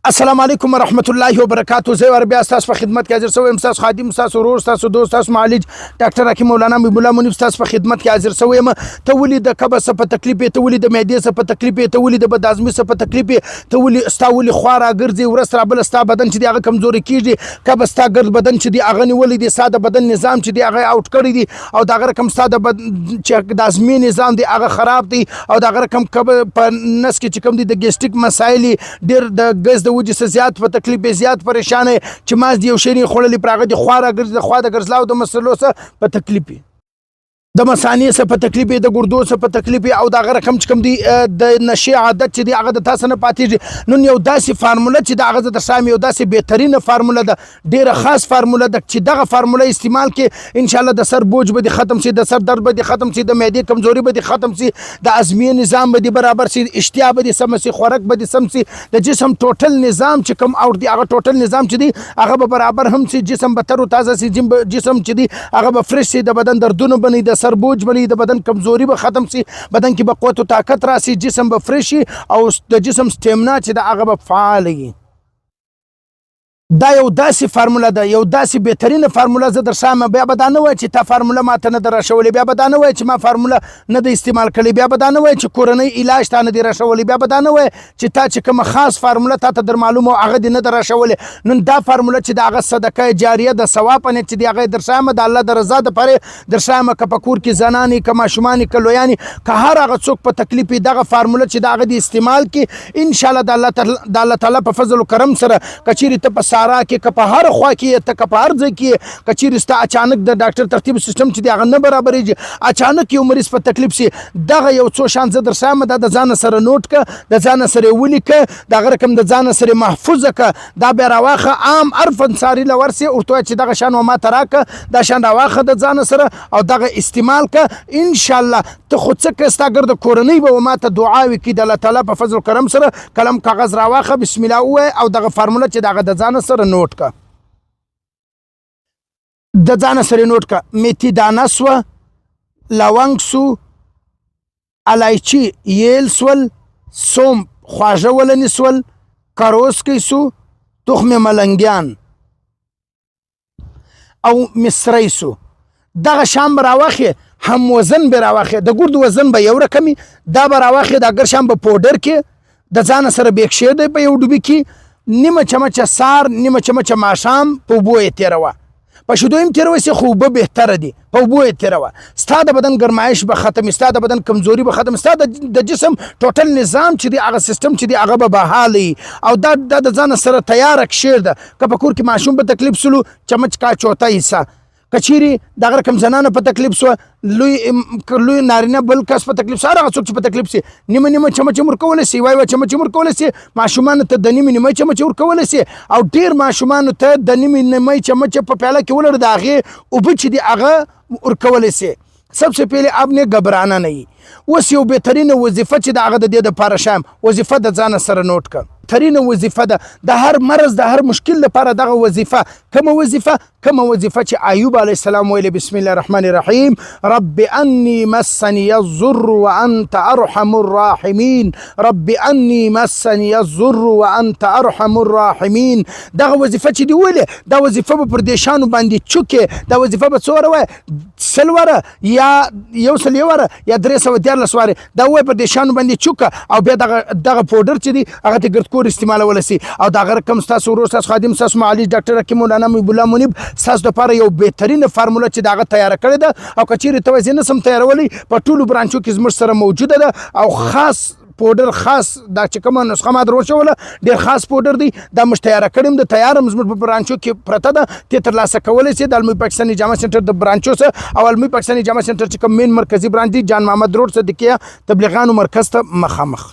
السلام علیکم ورحمۃ اللہ وبرکاتہ. زه وربیا تاسو په خدمت کې حاضر شوم. تاسو خادم، تاسو ورور، تاسو دوست، تاسو معالج ډاکټر حکیم مولانا حبیب الله منیب تاسو په خدمت کې حاضر شوم. ته ولې د قبض په تکلیف، ته ولې د معدې په تکلیف، ته ولې د بدهضمي په تکلیف، ته ولې ستا ولې خواره ګرځي ورس را بل ستا بدن چې دی هغه کمزوري کیږي، قبض ستا ګرد بدن چې دی هغه نیولې دی، ستا د بدن نظام چې دی هغه اوټ کړی دی، او د هغه رقم ستا د چې د هضمي نظام دی هغه خراب دی، او د هغه رقم په نس کې چې کوم دی د ګیسټریک مسایل ډېر د ګز د وجې زیات په تکلیف زیات پریشان چې ماز دی یو شی نه خوړلی پر هغه د خواره ګرځي، د خوا د ګرځلاو د مسلو څه په تکلیف، د مثانې څه په تکلیف، د ګردو څه په تکلیف، او د هغه رقم چې کوم دی د نشې عادت چې دی هغه د تاسو نه پاتېږي. نن یو داسې فارموله چې د هغه د شام یو داسې بهترینه فارموله ده، ډېره خاص فارموله ده چې دغه فارموله استعمال کې انشاءالله د سر بوج به دې ختم شي، د سر درد به دې ختم شي، د معدې کمزوري به دې ختم شي، د هضمي نظام به دې برابر شي، اشتها به دې سم شي، خوراک به دې سم شي، د جسم ټوټل نظام چې کوم اوټ دی هغه ټوټل نظام چې دی هغه به برابر هم شي، جسم به تر و تازه شي، جسم چې دی هغه به فرش شي، د بدن دردونه بني، د سر بوج بني، د بدن کمزوري به ختم شي، بدن کې به قوت و طاقت راشي، جسم به فرش شي، او د جسم سټیمنا چې د هغه به فعال وي. دا یو داسې فارموله ده، یو داسې بهترینه فارموله زه در شام. بیا به دا نه وایي چې تا فارموله ماته نه ده راشولې، بیا به دا نه وایي چې ما فارموله نه ده استعمال کړې، بیا به دا نه وایي چې کورنۍ علاج تا نه دی راشولی، بیا به دا نه وایي چې تا چې کومه خاص فارموله تا ته در معلومه هغه دې نه ده راشولې. نن دا فارموله چې د هغه صدقه جاریه د ثواب نه چې دی هغه در شام د الله د رضا دپاره در شام. که په کور کې زنانې، که ماشومانې، که لویانې، که هر هغه څوک په تکلیف وي دغه فارموله چې د هغه د استعمال کې انشاءالله د الله تعالی په فضل و کرم سره که چیرې ته په سارا کې، که په هر خوا کې، ته که په هر ځای کې، که چیرې ستا اچانک د ډاکټر ترتیب سیستم چې دی هغه نه برابرېږي، اچانک یو مریض په تکلیف شي، دغه یو څو شان زه در شام دا د ځانه سره نوټ که، د ځانه سره یې ولیکه، د هغه رقم د ځانه سره محفوظه که، دا بیا راواخه عام عرف انصاري له ورسې ورته وایه چې دغه شان و ما ته راکه، دا شان راواخه د ځانه سره او دغه استعمال که. انشاءالله ته خو څه که ستا ګرده کورنۍ به ما ته دعاوې کړي د الله تعالی په فضل کرم سره. قلم کاغذ راواخه، بسم الله ووایه، او دغه فارموله چې دغه د ځانه سره نوټ که، د ځانه سره نوټ که. میتي دانه سوه، لونګ سو، الایچي ییل سول، سوم خواږه ولنې سول، کروسکی سو، تخم ملنګیان او مصری سو. دغه شان به راواخې، هم وزن به راواخې، د ګرد وزن به یو رقمي، دا به راواخې، د اگر شان به پوډر کې د ځانه سره بیکشیر دی په یو ډوبي کې، نیمه چمچه سار، نیمه چمچه ماښام په اوبو یې تېروه، په شیدو هم تېروه سي خو اوبه بهتره دي، په اوبو یې تېروه. ستا د بدن ګرمایش به ختم، ستا د بدن کمزوري به ختم، ستا د جسم ټوټل نظام چې دی هغه سیستم چې دی هغه به بحال وي، او دا د ځانه سره تیاره کښېږده. که په کور کې ماشوم په تکلیف سلو، چمچ کا چوته حصه، که چیرې دغه رقم زنانه په تکلیف سوه، لوی نارینه بل کس په تکلیف سوه، هر هغه څوک چې په تکلیف سي نیمه نیمه چمچ هم ورکولی سي، یوه چمچ هم ورکولی سي، ماشومانو ته د نیمې نیمه چمچ ورکولی سي، او ډېر ماشومانو ته د نیمې نیمه چمچ په پیاله کې ولر د هغې اوبه چې دي هغه ورکولی سي. सबसे पहले आपने घबराना नहीं. اوس یو بهترینه وظیفه چې د هغه د دې دپاره شام وظیفه د ځانه سره نوټ کړه. ترینه وظیفه ده د هر مرض د هر مشکل لپاره دغه وظیفه. کومه وظیفه چې ایوب علیه السلام ویلې بسم الله الرحمن الرحیم رب انی مسنی الضر وانت ارحم الراحمین، رب انی مسنی الضر وانت ارحم الراحمین. دغه وظیفه چې دی ویلې دا وظیفه به پر دیشانو باندې چوکې، دا وظیفه به څو وره وایه، سل وره یا یو سل یو وره یا 314 واره، دا وایه پر دیشانو باندې چوکه، او بیا دغه پوډر چې دی هغه ته ګرد کور استعمالولی سي، او د هغه رقم ستاسو ورور، ستاسو خادم، ستاسو معالج ډاکټر حکیم مولانا حبیب الله منیب ستاسو دپاره یو بهترینه فارموله چې د هغه تیاره کړې ده، او که چیرې ته وایې زه نسم تیارولی، په ټولو برانچو کې زموږ سره موجوده ده، او خاص پوډر، خاص دا چې کومه نسخه ما در وښوله ډېر خاص پوډر دی، دا موږ تیاره کړی یم، د تیاره هم زموږ په برانچو کې پرته ده، ته ترلاسه کولی سې د الموی پاکستاني جامع سنټر د برانچو څخه، او الموی پاکستاني جامع سنټر چې کوم مین مرکزي برانچ دی جان محمد روډ صدیقیه تبلیغانو مرکز ته مخامخ.